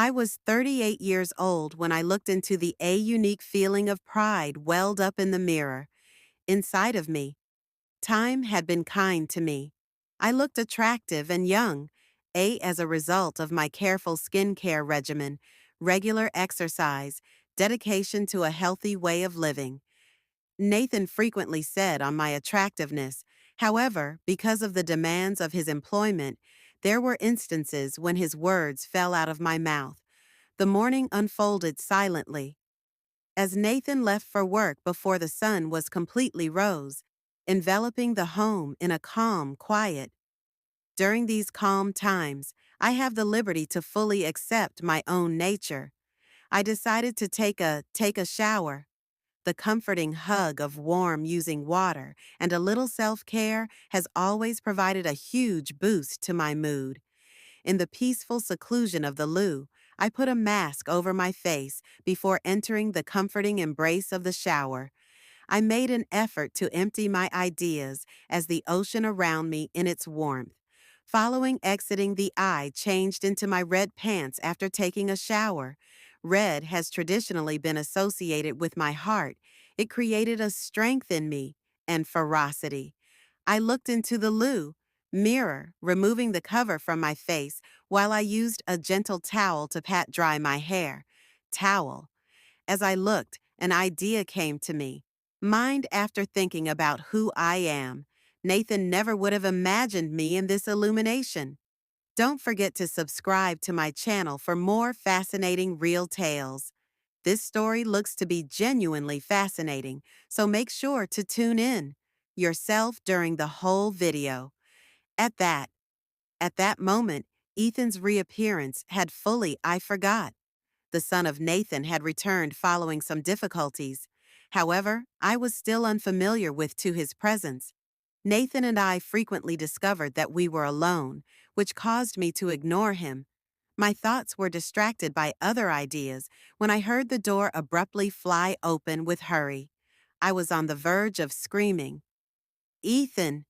I was 38 years old when I looked into a unique feeling of pride welled up in the mirror. Inside of me, time had been kind to me. I looked attractive and young, as a result of my careful skincare regimen, regular exercise, dedication to a healthy way of living. Nathan frequently said on my attractiveness. However, because of the demands of his employment, there were instances when his words fell out of my mouth. The morning unfolded silently. As Nathan left for work before the sun was completely rose, enveloping the home in a calm quiet. During these calm times, I have the liberty to fully accept my own nature. I decided to take a shower. The comforting hug of warm using water and a little self-care has always provided a huge boost to my mood. In the peaceful seclusion of the loo, I put a mask over my face before entering the comforting embrace of the shower. I made an effort to empty my ideas as the ocean around me in its warmth. Following exiting, I changed into my red pants after taking a shower. Red has traditionally been associated with my heart. It created a strength in me and ferocity. I looked into the mirror, removing the cover from my face while I used a gentle towel to pat dry my hair. Towel. As I looked, an idea came to me. Mind after thinking about who I am. Nathan never would have imagined me in this illumination. Don't forget to subscribe to my channel for more fascinating real tales. This story looks to be genuinely fascinating, so make sure to tune in yourself during the whole video. At that, at that moment, Ethan's reappearance had fully I forgot. The son of Nathan had returned following some difficulties. However, I was still unfamiliar with to his presence. Nathan and I frequently discovered that we were alone, which caused me to ignore him. My thoughts were distracted by other ideas when I heard the door abruptly fly open with hurry. I was on the verge of screaming. Ethan!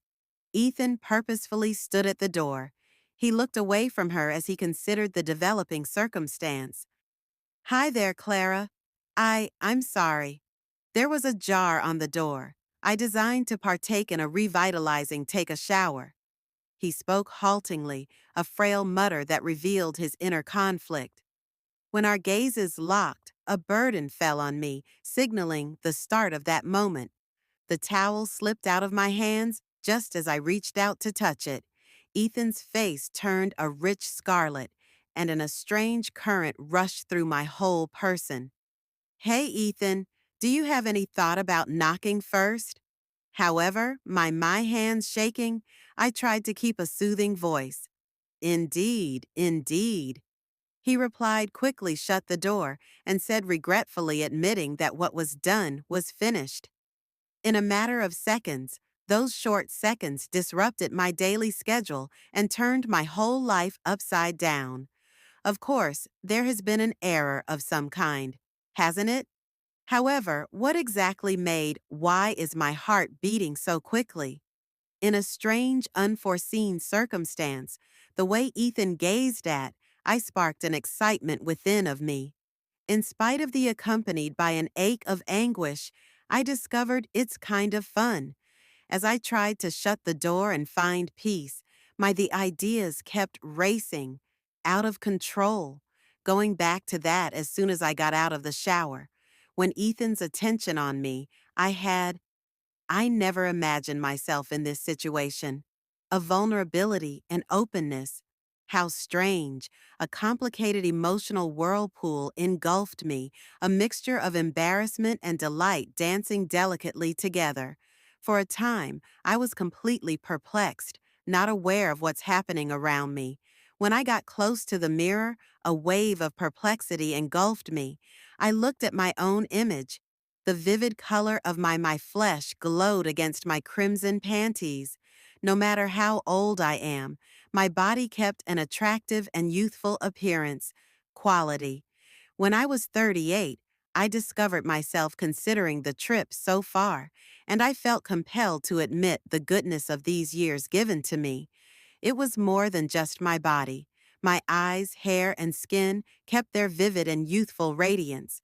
Ethan purposefully stood at the door. He looked away from her as he considered the developing circumstance. Hi there, Clara. I'm sorry. There was a jar on the door. I designed to partake in a revitalizing take a shower. He spoke haltingly, a frail mutter that revealed his inner conflict. When our gazes locked, a burden fell on me, signaling the start of that moment. The towel slipped out of my hands just as I reached out to touch it. Ethan's face turned a rich scarlet, and a strange current rushed through my whole person. Hey, Ethan, do you have any thought about knocking first? However, my hands shaking, I tried to keep a soothing voice. Indeed, indeed. He replied, quickly shut the door, and said regretfully, admitting that what was done was finished. In a matter of seconds, those short seconds disrupted my daily schedule and turned my whole life upside down. Of course, there has been an error of some kind, hasn't it? However, what exactly made why is my heart beating so quickly? In a strange, unforeseen circumstance, the way Ethan gazed I sparked an excitement within of me. In spite of the accompanied by an ache of anguish, I discovered it's kind of fun. As I tried to shut the door and find peace, the ideas kept racing, out of control. Going back to that as soon as I got out of the shower. When Ethan's attention on me, I never imagined myself in this situation. A vulnerability and openness. How strange. A complicated emotional whirlpool engulfed me, a mixture of embarrassment and delight dancing delicately together. For a time, I was completely perplexed, not aware of what's happening around me. When I got close to the mirror, a wave of perplexity engulfed me. I looked at my own image. The vivid color of my flesh glowed against my crimson panties. No matter how old I am, my body kept an attractive and youthful appearance, quality. When I was 38, I discovered myself considering the trip so far, and I felt compelled to admit the goodness of these years given to me. It was more than just my body. My eyes, hair, and skin kept their vivid and youthful radiance.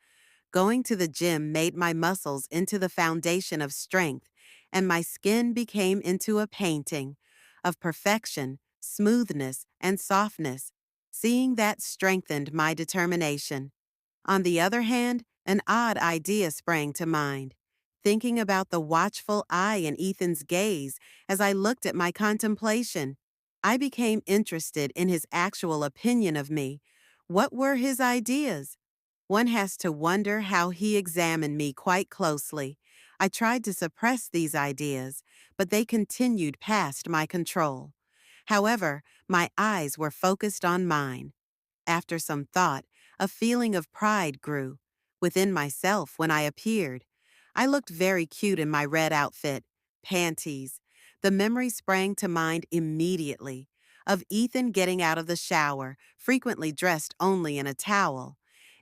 Going to the gym made my muscles into the foundation of strength, and my skin became into a painting of perfection, smoothness, and softness. Seeing that strengthened my determination. On the other hand, an odd idea sprang to mind. Thinking about the watchful eye in Ethan's gaze as I looked at my contemplation, I became interested in his actual opinion of me. What were his ideas? One has to wonder how he examined me quite closely. I tried to suppress these ideas, but they continued past my control. However, my eyes were focused on mine. After some thought, a feeling of pride grew within myself when I appeared. I looked very cute in my red outfit, panties. The memory sprang to mind immediately of Ethan getting out of the shower, frequently dressed only in a towel.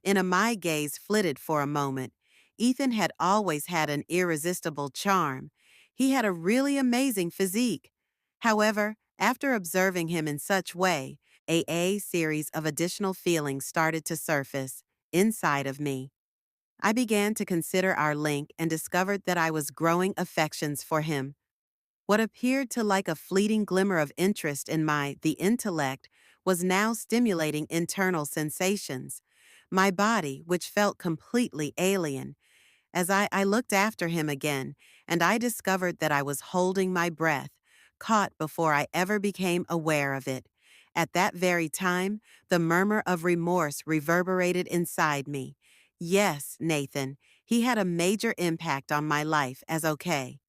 My gaze flitted for a moment. Ethan had always had an irresistible charm. He had a really amazing physique. However, after observing him in such way, a series of additional feelings started to surface inside of me. I began to consider our link and discovered that I was growing affections for him. What appeared to like a fleeting glimmer of interest in the intellect, was now stimulating internal sensations. My body, which felt completely alien, as I looked after him again, and I discovered that I was holding my breath, caught before I ever became aware of it. At that very time, the murmur of remorse reverberated inside me. Yes, Nathan, he had a major impact on my life as okay.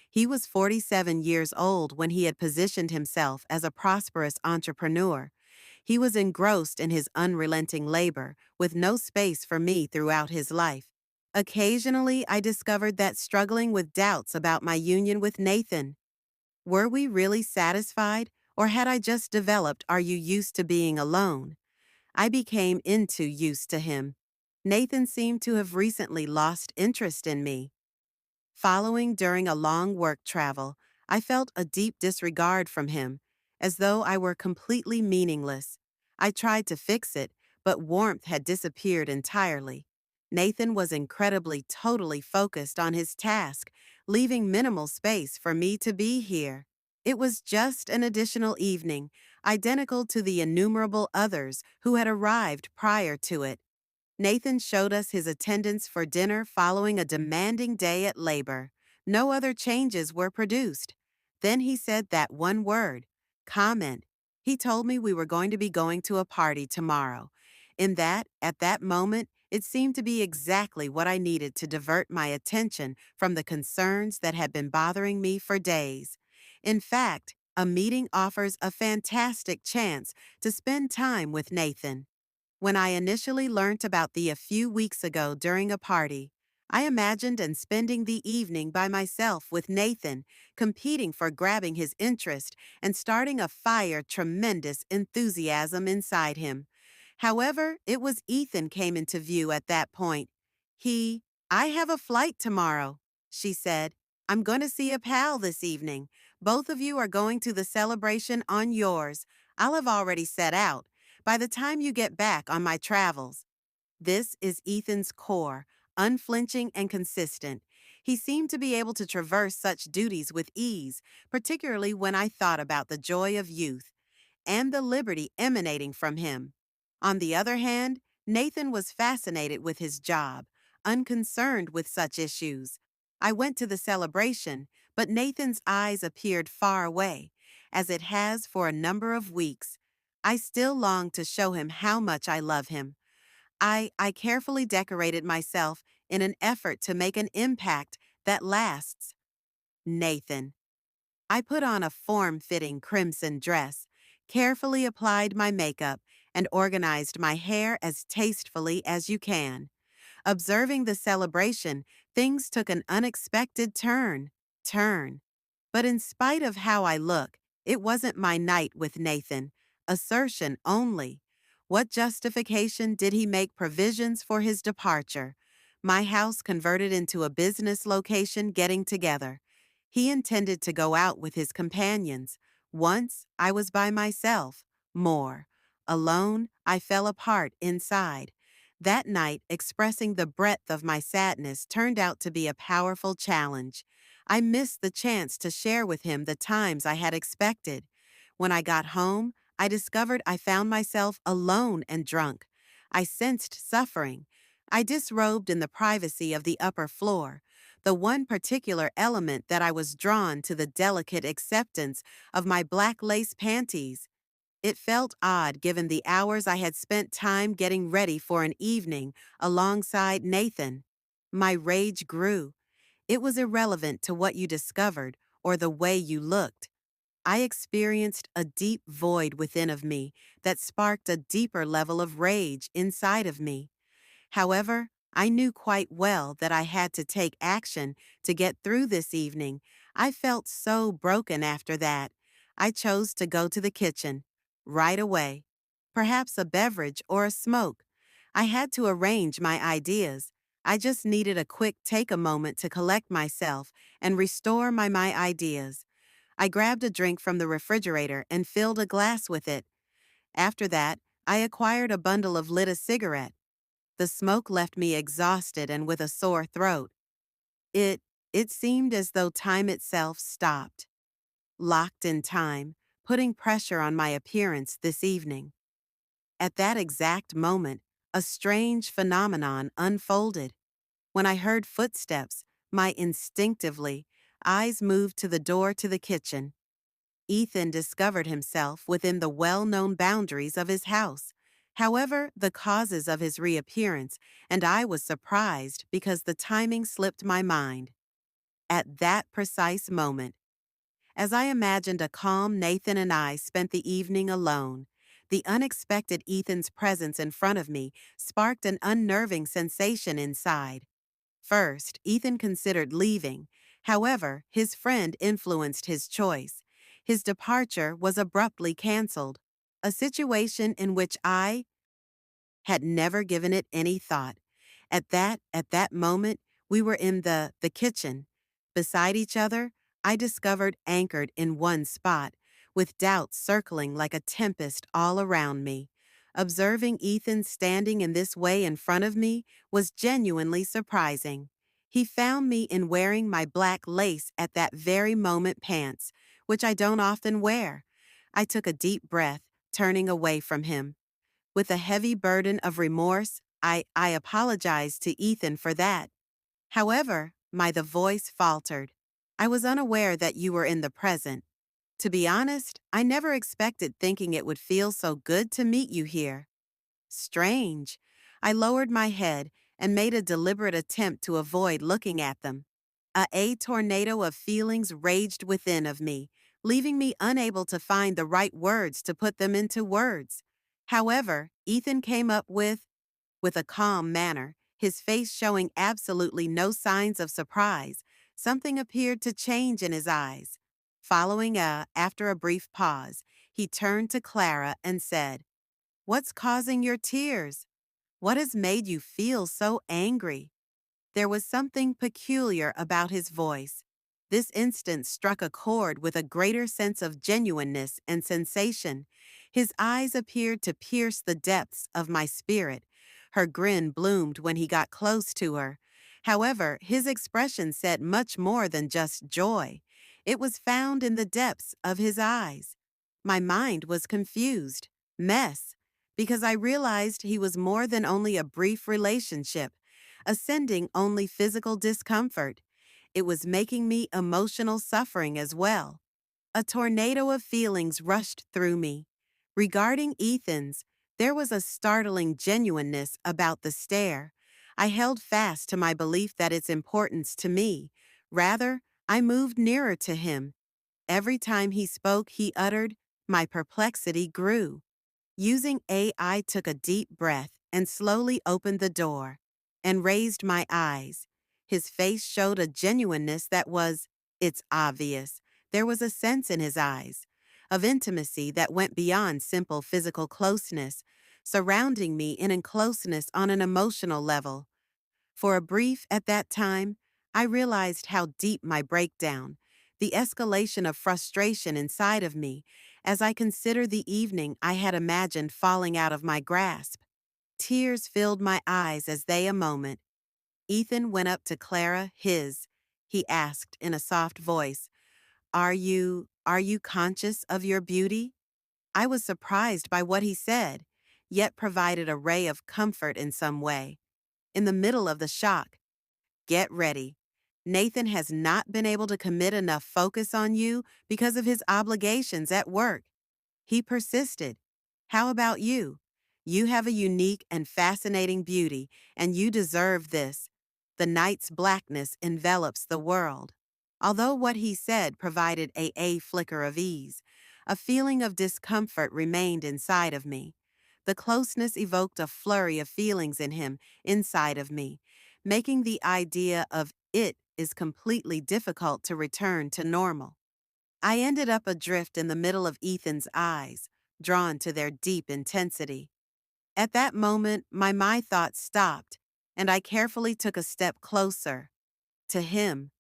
He was 47 years old when he had positioned himself as a prosperous entrepreneur. He was engrossed in his unrelenting labor, with no space for me throughout his life. Occasionally, I discovered that struggling with doubts about my union with Nathan. Were we really satisfied, or had I just developed "are you used to being alone"? I became into used to him. Nathan seemed to have recently lost interest in me. Following during a long work travel, I felt a deep disregard from him, as though I were completely meaningless. I tried to fix it, but warmth had disappeared entirely. Nathan was incredibly totally focused on his task, leaving minimal space for me to be here. It was just an additional evening, identical to the innumerable others who had arrived prior to it. Nathan showed us his attendance for dinner following a demanding day at labor. No other changes were produced. Then he said that one word, comment. He told me we were going to be going to a party tomorrow. At that moment, it seemed to be exactly what I needed to divert my attention from the concerns that had been bothering me for days. In fact, a meeting offers a fantastic chance to spend time with Nathan. When I initially learnt about thee a few weeks ago during a party, I imagined and spending the evening by myself with Nathan, competing for grabbing his interest and starting a fire tremendous enthusiasm inside him. However, it was Ethan came into view at that point. I have a flight tomorrow, she said. I'm going to see a pal this evening. Both of you are going to the celebration on yours. I'll have already set out by the time you get back on my travels. This is Ethan's core, unflinching and consistent. He seemed to be able to traverse such duties with ease, particularly when I thought about the joy of youth and the liberty emanating from him. On the other hand, Nathan was fascinated with his job, unconcerned with such issues. I went to the celebration, but Nathan's eyes appeared far away, as it has for a number of weeks. I still long to show him how much I love him. I carefully decorated myself in an effort to make an impact that lasts. Nathan. I put on a form-fitting crimson dress, carefully applied my makeup, and organized my hair as tastefully as you can. Observing the celebration, things took an unexpected turn. But in spite of how I look, it wasn't my night with Nathan. Assertion only. What justification did he make provisions for his departure? My house converted into a business location getting together. He intended to go out with his companions. Once, I was by myself. More. alone, I fell apart inside. That night, expressing the breadth of my sadness turned out to be a powerful challenge. I missed the chance to share with him the times I had expected. When I got home, I discovered I found myself alone and drunk. I sensed suffering. I disrobed in the privacy of the upper floor. The one particular element that I was drawn to the delicate acceptance of my black lace panties. It felt odd given the hours I had spent time getting ready for an evening alongside Nathan. My rage grew. It was irrelevant to what you discovered or the way you looked. I experienced a deep void within of me that sparked a deeper level of rage inside of me. However, I knew quite well that I had to take action to get through this evening. I felt so broken after that. I chose to go to the kitchen right away. Perhaps a beverage or a smoke. I had to arrange my ideas. I just needed a quick take a moment to collect myself and restore my ideas. I grabbed a drink from the refrigerator and filled a glass with it. After that, I acquired a bundle of lit a cigarette. The smoke left me exhausted and with a sore throat. It it seemed as though time itself stopped, locked in time, putting pressure on my appearance this evening. At that exact moment, a strange phenomenon unfolded. When I heard footsteps, my instinctively eyes moved to the door to the kitchen. Ethan discovered himself within the well-known boundaries of his house. However, the causes of his reappearance, and I was surprised because the timing slipped my mind. At that precise moment, as I imagined a calm Nathan and I spent the evening alone, the unexpected Ethan's presence in front of me sparked an unnerving sensation inside. First, Ethan considered leaving. However, his friend influenced his choice. His departure was abruptly canceled, a situation in which I had never given it any thought. At that moment, we were in the kitchen. Beside each other, I discovered anchored in one spot, with doubts circling like a tempest all around me. Observing Ethan standing in this way in front of me was genuinely surprising. He found me in wearing my black lace at that very moment pants, which I don't often wear. I took a deep breath, turning away from him. With a heavy burden of remorse, I apologized to Ethan for that. However, the voice faltered. I was unaware that you were in the present. To be honest, I never expected thinking it would feel so good to meet you here. Strange. I lowered my head and made a deliberate attempt to avoid looking at them. A tornado of feelings raged within of me, leaving me unable to find the right words to put them into words. However, Ethan came up with a calm manner, his face showing absolutely no signs of surprise. Something appeared to change in his eyes. After a brief pause, he turned to Clara and said, "What's causing your tears? What has made you feel so angry?" There was something peculiar about his voice. This instance struck a chord with a greater sense of genuineness and sensation. His eyes appeared to pierce the depths of my spirit. Her grin bloomed when he got close to her. However, his expression said much more than just joy. It was found in the depths of his eyes. My mind was confused, because I realized he was more than only a brief relationship, ascending only physical discomfort. It was making me emotional suffering as well. A tornado of feelings rushed through me. Regarding Ethan's, there was a startling genuineness about the stare. I held fast to my belief that its importance to me. Rather, I moved nearer to him. Every time he spoke, he uttered, my perplexity grew. Using I took a deep breath and slowly opened the door and raised my eyes. His face showed a genuineness that was, it's obvious. There was a sense in his eyes of intimacy that went beyond simple physical closeness, surrounding me in closeness on an emotional level. For a brief at that time, I realized how deep my breakdown, the escalation of frustration inside of me, as I consider the evening I had imagined falling out of my grasp. Tears filled my eyes as they a moment. Ethan went up to Clara, he asked in a soft voice, are you conscious of your beauty? I was surprised by what he said, yet provided a ray of comfort in some way. In the middle of the shock, get ready. Nathan has not been able to commit enough focus on you because of his obligations at work. He persisted. How about you? You have a unique and fascinating beauty, and you deserve this. The night's blackness envelops the world. Although what he said provided a flicker of ease, a feeling of discomfort remained inside of me. The closeness evoked a flurry of feelings in him, inside of me, making the idea of it is completely difficult to return to normal. I ended up adrift in the middle of Ethan's eyes, drawn to their deep intensity. At that moment, my thoughts stopped, and I carefully took a step closer to him.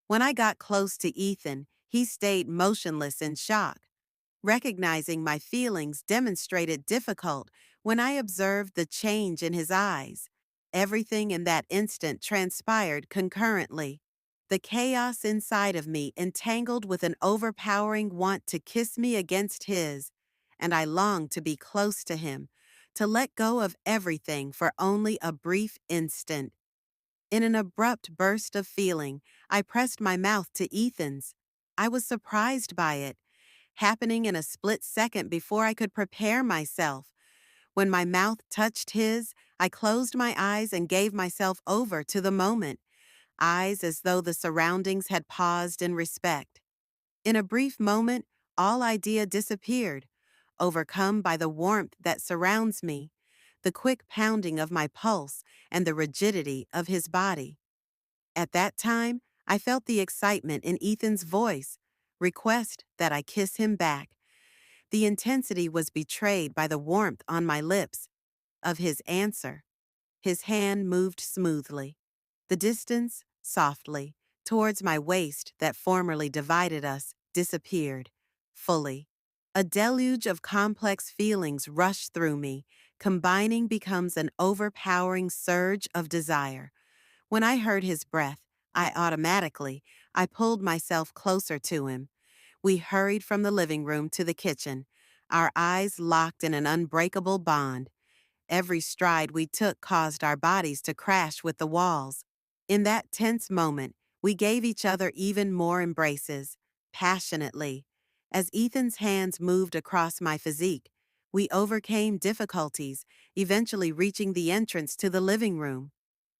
When I got close to Ethan, he stayed motionless in shock. Recognizing my feelings demonstrated difficult when I observed the change in his eyes. Everything in that instant transpired concurrently. The chaos inside of me entangled with an overpowering want to kiss me against his, and I longed to be close to him, to let go of everything for only a brief instant. In an abrupt burst of feeling, I pressed my mouth to Ethan's. I was surprised by it, happening in a split second before I could prepare myself. When my mouth touched his, I closed my eyes and gave myself over to the moment, eyes as though the surroundings had paused in respect. In a brief moment, all idea disappeared, overcome by the warmth that surrounds me, the quick pounding of my pulse, and the rigidity of his body. At that time, I felt the excitement in Ethan's voice, request that I kiss him back. The intensity was betrayed by the warmth on my lips of his answer. His hand moved smoothly, the distance, softly, towards my waist that formerly divided us, disappeared, fully. A deluge of complex feelings rushed through me, combining becomes an overpowering surge of desire. When I heard his breath, I pulled myself closer to him. We hurried from the living room to the kitchen, our eyes locked in an unbreakable bond. Every stride we took caused our bodies to crash with the walls. In that tense moment, we gave each other even more embraces, passionately. As Ethan's hands moved across my physique, we overcame difficulties, eventually reaching the entrance to the living room.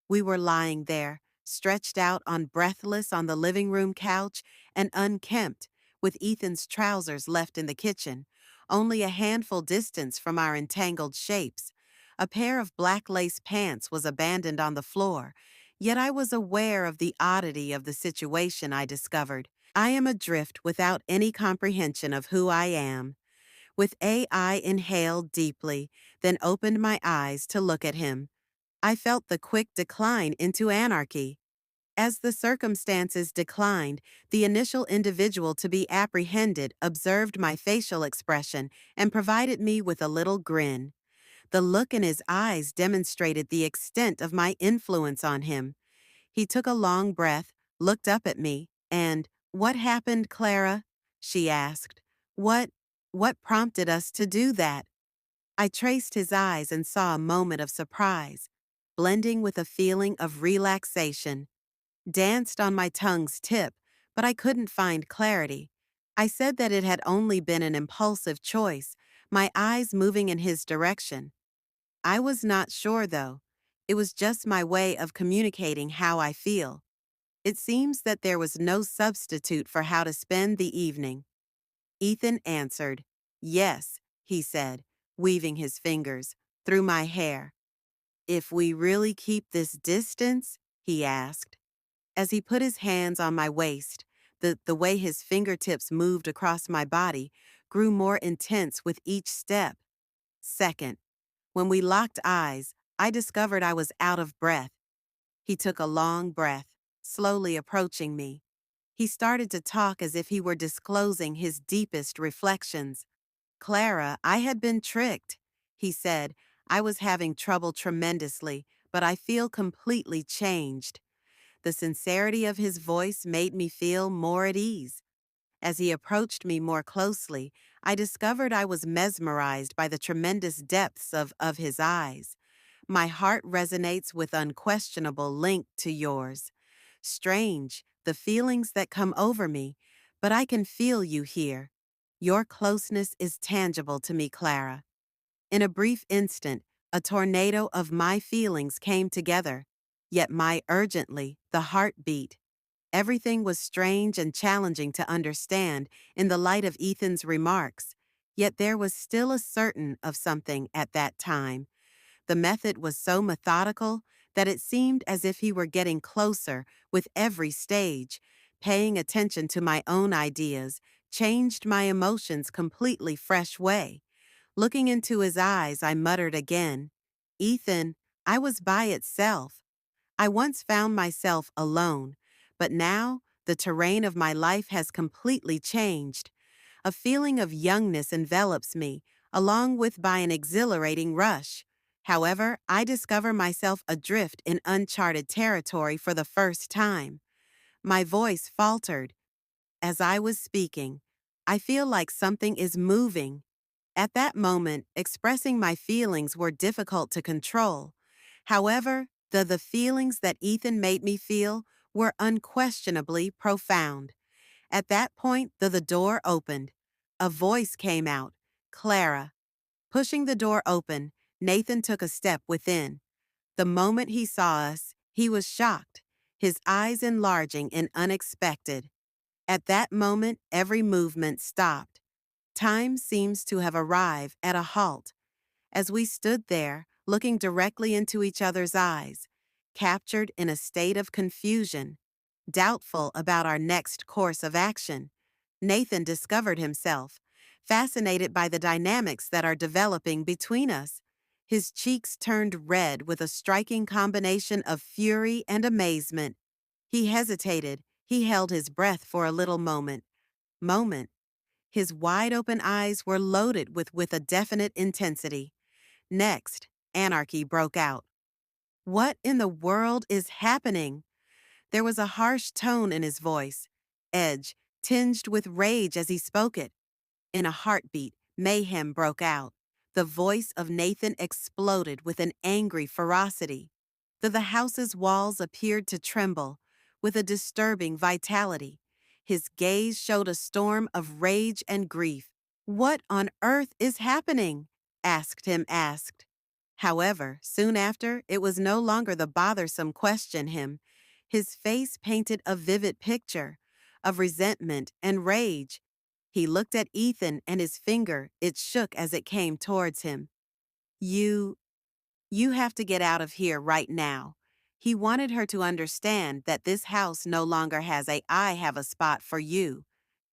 We were lying there, stretched out breathless on the living room couch and unkempt, with Ethan's trousers left in the kitchen, only a handful distance from our entangled shapes. A pair of black lace pants was abandoned on the floor, yet I was aware of the oddity of the situation I discovered. I am adrift without any comprehension of who I am. With I inhaled deeply, then opened my eyes to look at him. I felt the quick decline into anarchy. As the circumstances declined, the initial individual to be apprehended observed my facial expression and provided me with a little grin. The look in his eyes demonstrated the extent of my influence on him. He took a long breath, looked up at me, and, "What happened, Clara?" she asked. What prompted us to do that?" I traced his eyes and saw a moment of surprise, blending with a feeling of relaxation. Danced on my tongue's tip, but I couldn't find clarity. I said that it had only been an impulsive choice, my eyes moving in his direction. I was not sure, though. It was just my way of communicating how I feel. It seems that there was no substitute for how to spend the evening. Ethan answered, "Yes," he said, weaving his fingers through my hair. "If we really keep this distance?" he asked. As he put his hands on my waist, the way his fingertips moved across my body grew more intense with each step. Second, when we locked eyes, I discovered I was out of breath. He took a long breath, slowly approaching me. He started to talk as if he were disclosing his deepest reflections. Clara, I had been tricked. He said, I was having trouble tremendously, but I feel completely changed. The sincerity of his voice made me feel more at ease. As he approached me more closely, I discovered I was mesmerized by the tremendous depths of his eyes. My heart resonates with unquestionable link to yours. Strange, the feelings that come over me, but I can feel you here. Your closeness is tangible to me, Clara. In a brief instant, a tornado of my feelings came together, yet my urgently, the heartbeat. Everything was strange and challenging to understand in the light of Ethan's remarks, yet there was still a certain of something at that time. The method was so methodical that it seemed as if he were getting closer with every stage. Paying attention to my own ideas changed my emotions completely fresh way. Looking into his eyes, I muttered again, Ethan, I was by itself. I once found myself alone, but now the terrain of my life has completely changed. A feeling of youngness envelops me, along with by an exhilarating rush. However, I discover myself adrift in uncharted territory for the first time. My voice faltered. As I was speaking, I feel like something is moving. At that moment, expressing my feelings were difficult to control. However, the feelings that Ethan made me feel were unquestionably profound. At that point, the door opened. A voice came out, Clara. Pushing the door open, Nathan took a step within. The moment he saw us, he was shocked, his eyes enlarging in unexpected. At that moment, every movement stopped. Time seems to have arrived at a halt. As we stood there, looking directly into each other's eyes, captured in a state of confusion, doubtful about our next course of action, Nathan discovered himself, fascinated by the dynamics that are developing between us. His cheeks turned red with a striking combination of fury and amazement. He hesitated. He held his breath for a little moment. His wide-open eyes were loaded with a definite intensity. Next, anarchy broke out. What in the world is happening? There was a harsh tone in his voice, edge, tinged with rage as he spoke it. In a heartbeat, mayhem broke out. The voice of Nathan exploded with an angry ferocity. The house's walls appeared to tremble with a disturbing vitality. His gaze showed a storm of rage and grief. What on earth is happening? Asked. However, soon after, it was no longer the bothersome question him. His face painted a vivid picture of resentment and rage. He looked at Ethan and his finger, it shook as it came towards him. You, you have to get out of here right now. He wanted her to understand that this house no longer has a I have a spot for you.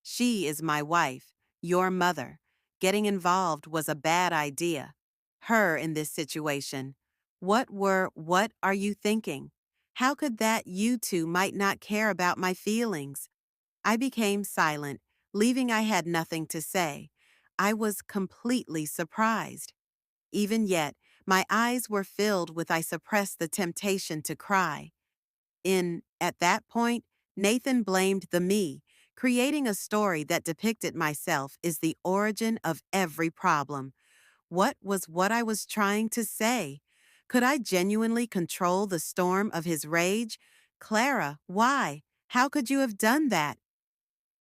She is my wife, your mother. Getting involved was a bad idea. Her in this situation. What are you thinking? How could that you two might not care about my feelings? I became silent, leaving I had nothing to say. I was completely surprised. Even yet, my eyes were filled with I suppressed the temptation to cry. At that point, Nathan blamed the me. Creating a story that depicted myself is the origin of every problem. What I was trying to say? Could I genuinely control the storm of his rage? Clara, why? How could you have done that?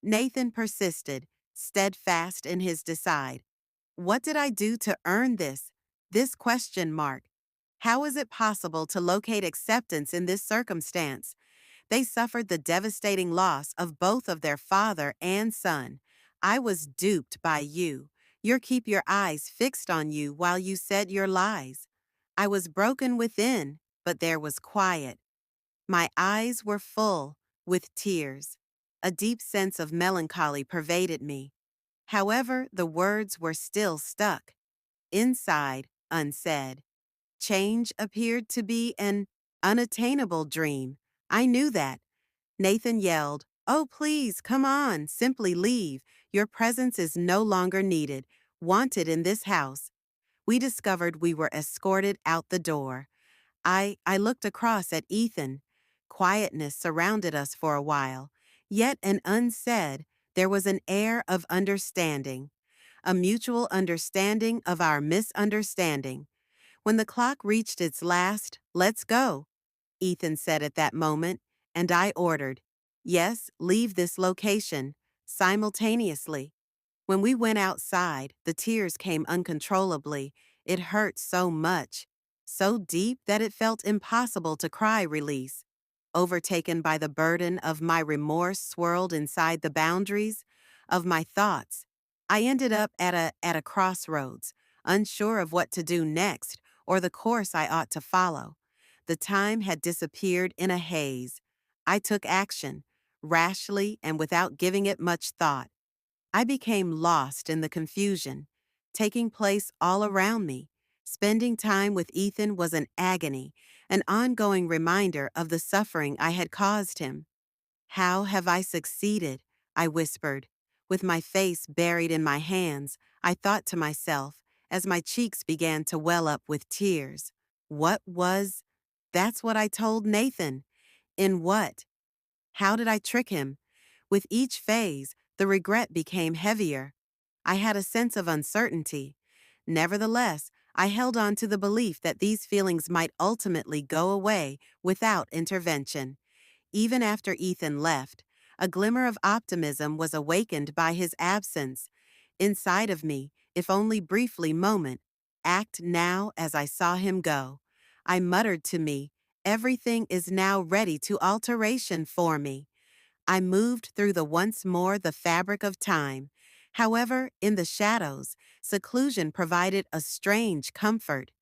Nathan persisted, steadfast in his decide. What did I do to earn this? This question mark. How is it possible to locate acceptance in this circumstance? They suffered the devastating loss of both of their father and son. I was duped by you. Keep your eyes fixed on you while you said your lies. I was broken within, but there was quiet. My eyes were full with tears. A deep sense of melancholy pervaded me. However, the words were still stuck. Inside, unsaid. Change appeared to be an unattainable dream. I knew that. Nathan yelled, Oh, please, come on, simply leave. Your presence is no longer needed. Wanted in this house. We discovered we were escorted out the door. I looked across at Ethan. Quietness surrounded us for a while, yet an unsaid, there was an air of understanding, a mutual understanding of our misunderstanding. When the clock reached its last, "Let's go," Ethan said at that moment, and I ordered, "Yes, leave this location," simultaneously. When we went outside, the tears came uncontrollably. It hurt so much, so deep that it felt impossible to cry release. Overtaken by the burden of my remorse swirled inside the boundaries of my thoughts, I ended up at a crossroads, unsure of what to do next or the course I ought to follow. The time had disappeared in a haze. I took action, rashly and without giving it much thought. I became lost in the confusion, taking place all around me. Spending time with Ethan was an agony, an ongoing reminder of the suffering I had caused him. "How have I succeeded?" I whispered. With my face buried in my hands, I thought to myself, as my cheeks began to well up with tears. What was? That's what I told Nathan. In what? How did I trick him? With each phase, the regret became heavier. I had a sense of uncertainty. Nevertheless, I held on to the belief that these feelings might ultimately go away without intervention. Even after Ethan left, a glimmer of optimism was awakened by his absence. Inside of me, if only briefly moment, act now as I saw him go. I muttered to me, everything is now ready to alteration for me. I moved through the once more the fabric of time. However, in the shadows, seclusion provided a strange comfort.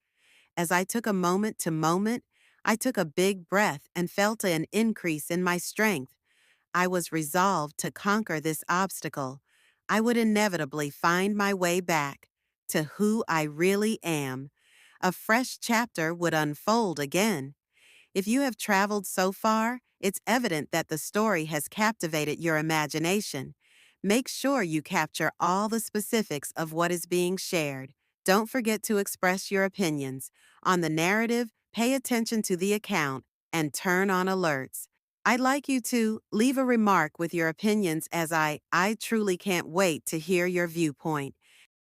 As I took a moment to moment, I took a big breath and felt an increase in my strength. I was resolved to conquer this obstacle. I would inevitably find my way back to who I really am. A fresh chapter would unfold again. If you have traveled so far, it's evident that the story has captivated your imagination. Make sure you capture all the specifics of what is being shared. Don't forget to express your opinions. On the narrative, pay attention to the account and turn on alerts. I'd like you to leave a remark with your opinions as I truly can't wait to hear your viewpoint.